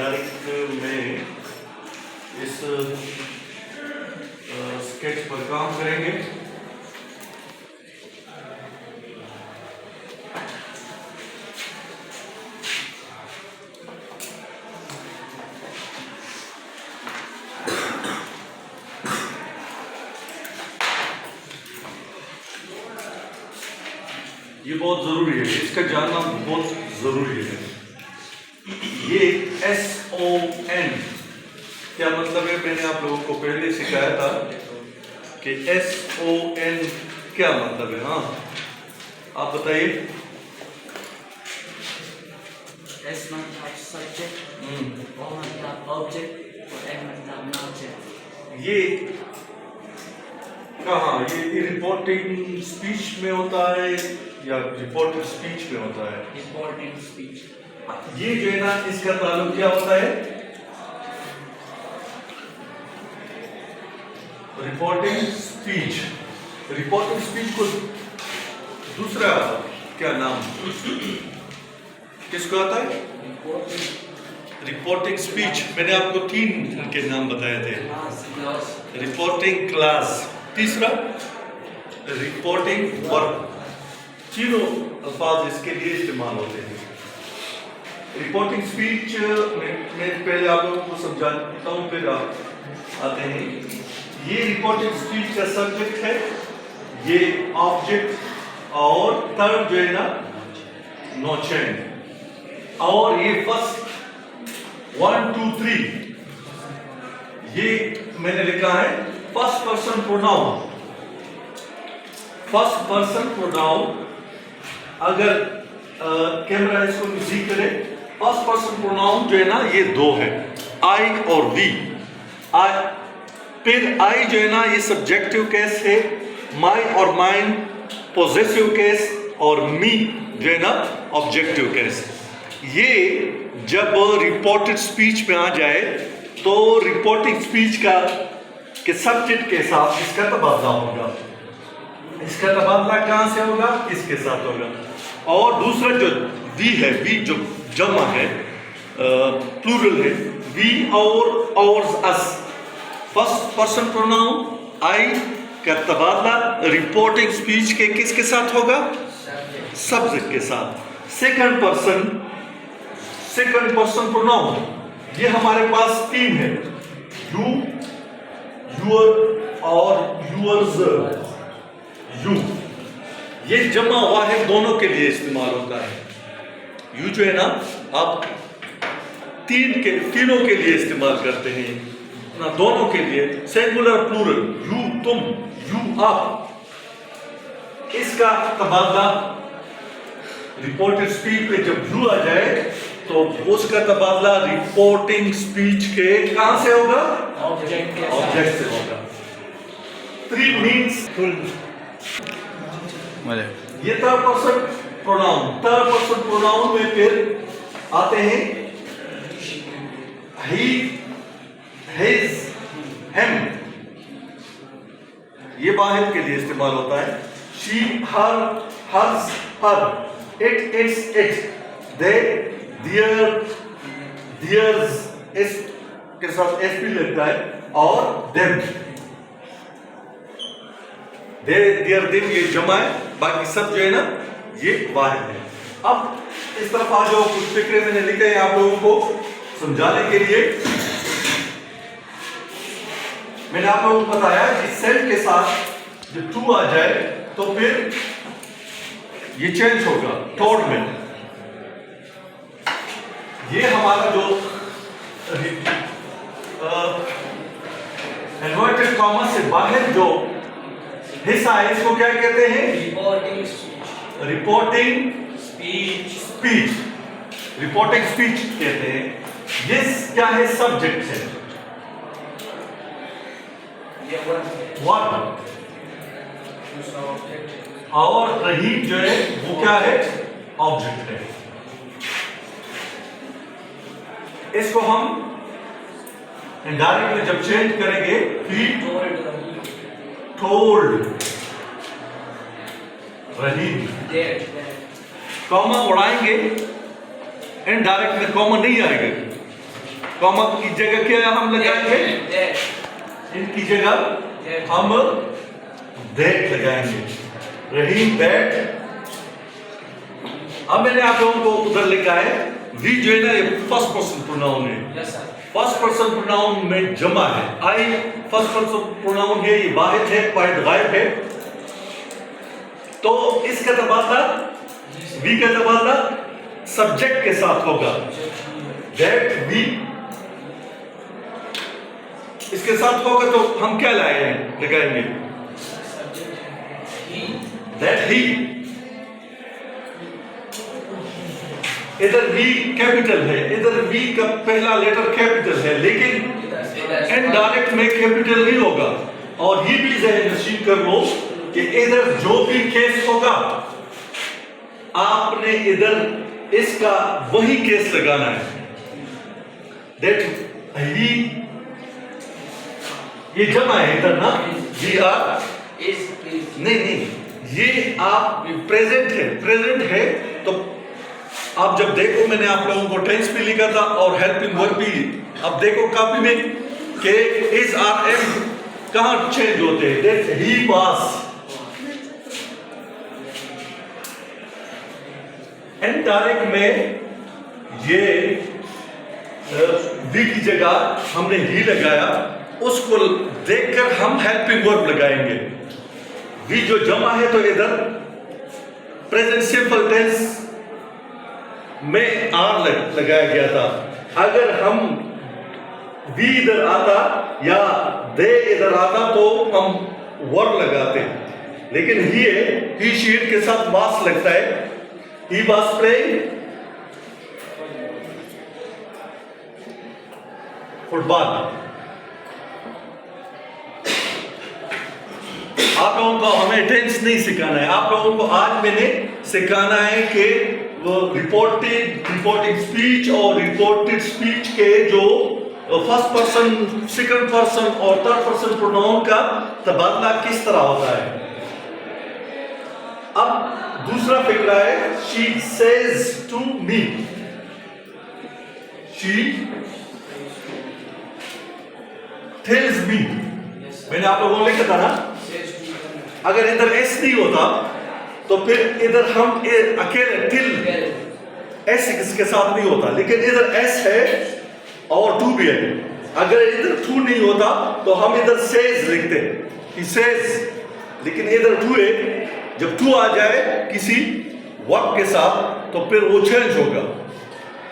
तारीख में इस स्केच पर काम करेंगे। ये बहुत जरूरी है, इसका जानना बहुत जरूरी है। ये SON क्या मतलब है, मैंने आप लोगों को पहले सिखाया था कि SON क्या मतलब है। हाँ, आप बताइए। S मतलब सब्जेक्ट, O मतलब ऑब्जेक्ट और N मतलब ऑब्जेक्ट। ये कहाँ, ये रिपोर्टिंग स्पीच में होता है या रिपोर्टिंग स्पीच में होता है? Reporting speech. ये जो है ना, इसका ताल्लुक क्या होता है? Reporting speech. रिपोर्टिंग स्पीच को दूसरा क्या नाम किसको आता है? Reporting speech. मैंने आपको 3 के नाम बताए थे। रिपोर्टिंग क्लास, तीसरा रिपोर्टिंग वर्क। तीनों अल्फाज इसके लिए इस्तेमाल होते हैं। रिपोर्टिंग स्पीच मैं पहले आप लोगों को समझा देता हूँ, फिर आप आते हैं। ये रिपोर्टिंग स्पीच का सब्जेक्ट है, ये ऑब्जेक्ट, और थर्ड जो है ना नोचेन, और ये फर्स्ट 1 2 3 ये मैंने लिखा है first person pronoun. First person pronoun, अगर कैमरा इसको सी करे, फर्स्ट पर्सन प्रोनाउन जो है ना ये 2 है, आई और वी। आई, फिर आई जो है ना ये सब्जेक्टिव केस है, माई और माइन पोजेसिव केस, और मी जो है ना ऑब्जेक्टिव केस। ये जब रिपोर्टेड स्पीच में आ जाए तो रिपोर्टिंग स्पीच का के सब्जेक्ट के साथ इसका तबादला होगा। इसका तबादला कहां से होगा? इसके साथ होगा। और दूसरा जो वी है, वी जो जमा है, प्लूरल है, वी और और्स अस। फर्स्ट पर्सन प्रोनाउन आई का तबादला रिपोर्टिंग स्पीच के किसके साथ होगा? सब्जेक्ट के साथ। सेकंड पर्सन प्रोनाउन, ये हमारे पास 3 है, यू, यूर और यूअर्स। यू ये जमा हुआ है, दोनों के लिए इस्तेमाल होता है। यू जो है ना आप तीनों के लिए इस्तेमाल करते हैं ना, दोनों के लिए, सिंगुलर प्लूरल, यू तुम, यू आप। इसका तबादला रिपोर्टेड स्पीच में जब यू आ जाए तो उसका तबादला रिपोर्टिंग स्पीच के कहां से होगा? ऑब्जेक्ट से होगा। 3 मीन्स ये third person pronoun. Third person pronoun में फिर आते हैं ही, हिज, हिम, ये वाहिद के लिए इस्तेमाल होता है। She, her, hers, her, it, its, it, they, their, theirs, इस के साथ एस भी लगता है, और देम। देयर, देम ये जमा है, बाकी सब जो है ना ये वाहिद है। अब इस तरफ आ जाओ, कुछ फिक्रे मैंने लिखे हैं आप लोगों को समझाने के लिए। मैंने आप लोगों को बताया कि सेल के साथ जब टू आ जाए तो फिर ये चेंज होगा थर्ड में। ये हमारा जो इन्वर्टेड कॉमा से बाहर जो हिस्सा है इसको क्या कहते हैं? Reporting speech. रिपोर्टिंग स्पीच कहते हैं। ये क्या है? सब्जेक्ट है, वर्ब, और रही जो है वो क्या है? ऑब्जेक्ट है। इसको हम इनडायरेक्टली जब चेंज करेंगे, फीड, टोल्ड, रही, कॉमा उड़ाएंगे, इनडायरेक्ट में कॉमा नहीं आएगा। कॉमा की जगह क्या हम लगाएंगे? इनकी जगह हम दैट लगाएंगे। रहीम दैट। अब मैंने आप लोगों को उधर लिखा है वी जो है ना ये फर्स्ट पर्सन प्रोनाउन है। Yes, sir. First person pronoun में जमा है। आई फर्स्ट पर्सन प्रोनाउन है, ये वाहिद है, वाहिद गायब है। तो इसका तबादला वी का तबादला सब्जेक्ट के साथ होगा। दैट वी इसके साथ होगा तो हम क्या लगाएंगे? That he. इधर वी कैपिटल है, इधर वी का पहला लेटर कैपिटल है, लेकिन इनडायरेक्ट में कैपिटल नहीं होगा। और ये भी ज़हन नशीन कर लो कि इधर जो भी केस होगा आपने इधर इसका वही केस लगाना है। दैट ही ये जमा है इधर ना, वी आर नहीं, ये आप प्रेजेंट है तो आप जब देखो मैंने आप लोगों को टेंस भी लिखा था और हेल्पिंग वर्ब भी। अब देखो कॉपी में कि इज आर एम कहां चेंज होते हैं। That he was. इनडायरेक्ट में ये वी की जगह हमने ही लगाया, उसको देखकर हम हेल्पिंग वर्ब लगाएंगे। वी जो जमा है तो इधर प्रेजेंट सिंपल टेंस में आर लगाया गया था। अगर हम वी इधर आता या दे इधर आता तो हम वर्ब लगाते, लेकिन ही शीट के साथ वास लगता है। He was playing football. आप लोगों को हमें टेंस नहीं सिखाना है, आप लोगों को आज मैंने सिखाना है कि वो रिपोर्टिंग स्पीच और रिपोर्टेड स्पीच के जो फर्स्ट पर्सन, सेकंड पर्सन और थर्ड पर्सन प्रोनाउन का तबादला किस तरह होता है। अब दूसरा फिक्रा है she says to me. She tells me. मैंने आप लोगों को लिखा था ना, अगर इधर एस नहीं होता तो फिर इधर हम अकेले टिल एस इसके साथ नहीं होता, लेकिन इधर एस है और टू भी है। अगर इधर टू नहीं होता तो हम इधर सेज लिखते, he says, लेकिन इधर टू है। जब टू आ जाए किसी वर्ब के साथ तो फिर वो चेंज होगा।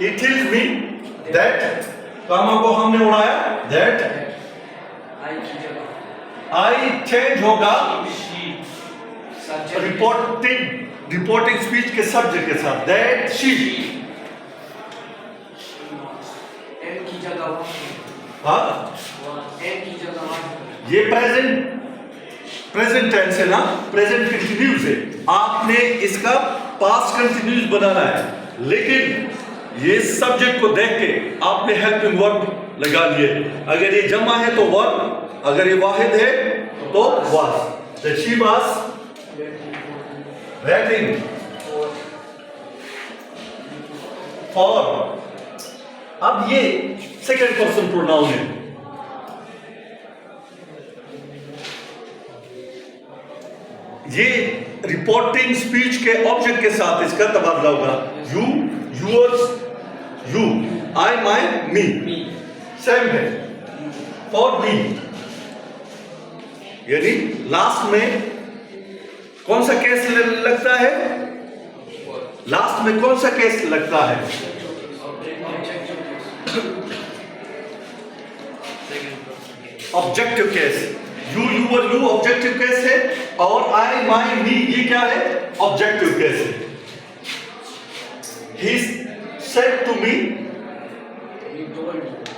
he tells me that, कामा को हमने उड़ाया, that आई चेंज होगा रिपोर्टिंग स्पीच के सब्जेक्ट के साथ। दैट शी ये प्रेजेंट टेंस है ना, प्रेजेंट कंटिन्यूस है। आपने इसका पास्ट कंटिन्यूस बनाना है, लेकिन ये सब्जेक्ट को देख के आपने हेल्पिंग वर्ब लगा लिए। अगर ये जमा है तो वर्ब, अगर ये वाहिद है तो was. That she was waiting for। अब ये सेकंड पर्सन प्रोनाउन है। ये रिपोर्टिंग स्पीच के ऑब्जेक्ट के साथ इसका तबादला होगा। You, yours, you, I, my, me, same है। फॉर मी, यानी लास्ट में कौन सा केस लगता है? लास्ट में कौन सा केस लगता है? Objective case. You, your, you objective case है और आई, माई, मी ये क्या है? ऑब्जेक्टिव केस है। He said to me,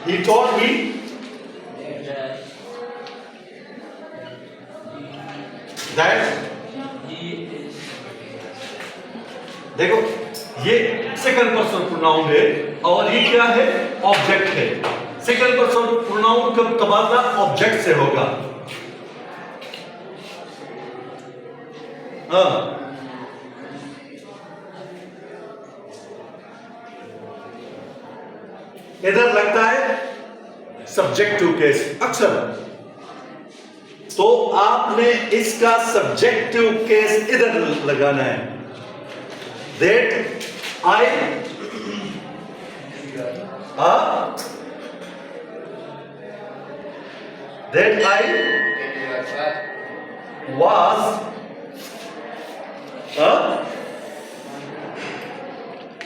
he told me that। देखो ये सेकंड पर्सन प्रोनाउन है और ये क्या है? ऑब्जेक्ट है। सेकंड पर्सन प्रोनाउन का तबादला ऑब्जेक्ट से होगा। इधर लगता है सब्जेक्टिव केस अक्सर, तो आपने इसका सब्जेक्टिव केस इधर लगाना है। That I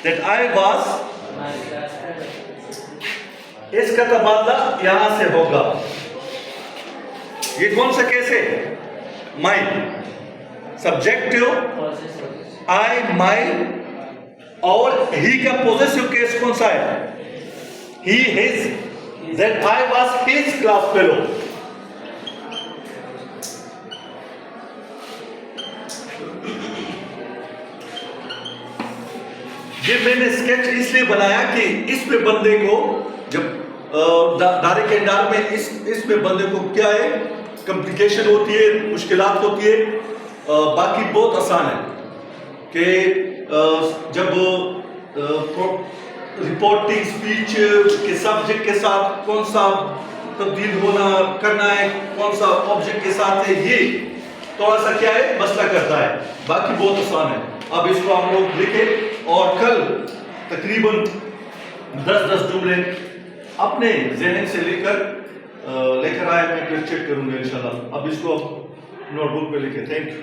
that I was इसका तबादला यहां से होगा। ये कौन सा केस है? माई सब्जेक्टिव आई माई, और ही का पॉजेसिव केस कौन सा है? ही his, that I was his class fellow। ये मैंने स्केच इसलिए बनाया कि इसमें बंदे को जब डायरेक्ट एंड डार में इसमें बंदे को क्या है, कॉम्प्लिकेशन होती है, मुश्किलात होती है। बाकी बहुत आसान है कि जब रिपोर्टिंग स्पीच के सब्जेक्ट के साथ कौन सा तब्दील होना करना है, कौन सा ऑब्जेक्ट के साथ है, ये थोड़ा सा क्या है मसला करता है। बाकी बहुत आसान है। अब इसको हम लोग लिखें और कल तकरीबन 10-10 जुमले अपने ज़हन से लेकर आए, मैं फिर चेक करूंगा इंशाल्लाह। अब इसको नोटबुक पे लिखे। Thank you.